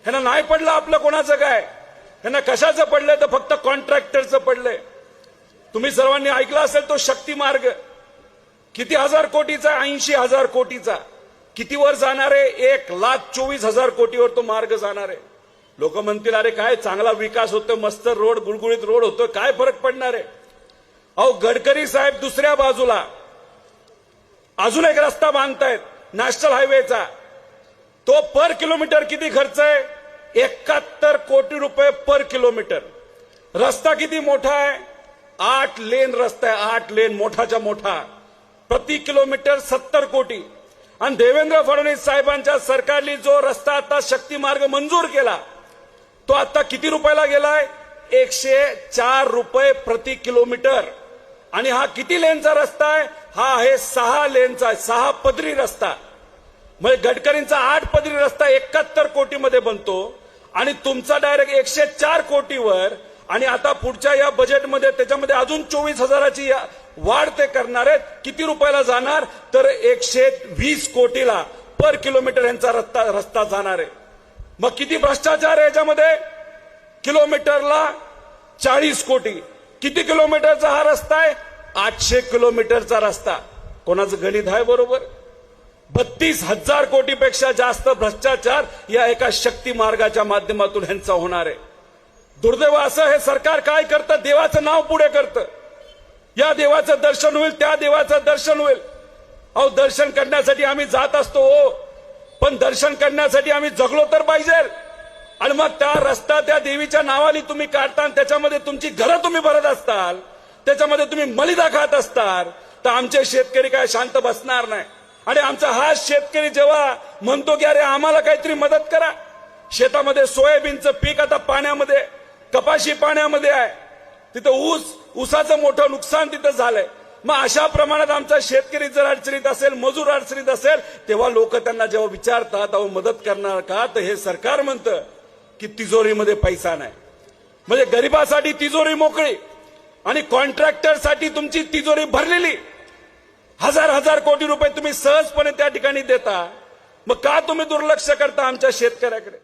ह्यांना नाही पडलं आपलं कोणाचं काय, ह्यांना कशाचं पडलंय तर फक्त कॉन्ट्रॅक्टरचं पडलंय। तुम्ही सर्वांनी ऐकलं असेल तो शक्ती मार्ग किती हजार कोटीचा, 80,000 कोटीचा, किती वर जाणार आहे? 1,24,000 कोटीवर तो मार्ग जाणार आहे। लोक म्हणतील अरे काय चांगला विकास होतो, मस्त रोड, गुळगुळीत रोड होतो, काय फरक पडणार आहे? अहो गडकरी साहेब दुसऱ्या बाजूला अजून एक रस्ता बांधतायत नॅशनल हायवेचा, तो पर किलोमीटर किती खर्च आहे? 71 कोटी रुपये पर किलोमीटर। रस्ता किती मोठा आहे? 8 लेन रस्ता आहे, 8 लेन, मोठाच्या मोठा, प्रति किलोमीटर 70 कोटी। आणि देवेंद्र फडणवीस साहेबांच्या सरकारने जो रस्ता आता शक्ती मार्ग मंजूर केला तो आता किती रुपयाला गेलाय? 104 रुपये प्रति किलोमीटर। आणि हा किती लेनचा रस्ता आहे? हा आहे 6 लेनचा, 6 पदरी रस्ता। म्हणजे गडकरींचा 8 पदरी रस्ता 71 कोटीमध्ये बनतो आणि तुमचा डायरेक्ट 104 कोटीवर। आणि आता पुढच्या या बजेटमध्ये त्याच्यामध्ये अजून 24,000ची वाढ ते करणार आहेत। किती रुपयाला जाणार? तर 120 कोटीला पर किलोमीटर यांचा रस्ता जाणार आहे। मग किती भ्रष्टाचार आहे याच्यामध्ये? किलोमीटरला 40 कोटी। किती किलोमीटरचा हा रस्ता आहे? 800 किलोमीटरचा रस्ता। कोणाचं गणित आहे बरोबर? 32,000 कोटीपेक्षा जास्त भ्रष्टाचार या एका शक्ती मार्गाच्या माध्यमातून ह्यांचा होणार आहे। दुर्दैव असं हे सरकार काय करतं? देवाचं नाव पुढे करतं। या देवाचं दर्शन होईल, त्या देवाचं दर्शन होईल। अहो दर्शन करण्यासाठी आम्ही जात असतो हो, पण दर्शन करण्यासाठी आम्ही जगलो तर पाहिजे। आणि मग त्या रस्ता त्या देवीच्या नावाने तुम्ही काढता आणि त्याच्यामध्ये तुमची घरं तुम्ही भरत असताल, त्याच्यामध्ये तुम्ही मलिदा खात असताल, तर आमचे शेतकरी काय शांत बसणार नाही। आणि आमचा हा शेतकरी जेव्हा म्हणतो की अरे आम्हाला काहीतरी मदत करा, शेतामध्ये सोयाबीनचं पीक आता पाण्यामध्ये, कपाशी पाण्यामध्ये आहे, तिथं ऊसाचं मोठं नुकसान तिथं झालंय। मग अशा प्रमाणात आमचा शेतकरी जर अडचणीत असेल, मजूर अडचणीत असेल, तेव्हा लोक त्यांना जेव्हा विचारतात अहो मदत करणार का, तर हे सरकार म्हणतं की तिजोरीमध्ये पैसा नाही। म्हणजे गरिबासाठी तिजोरी मोकळी आणि कॉन्ट्रॅक्टरसाठी तुमची तिजोरी भरलेली। हजार कोटी रुपये तुम्ही सहजपणे त्या ठिकाणी देता, मग का तुम्ही दुर्लक्ष करता आमच्या शेतकऱ्याकडे?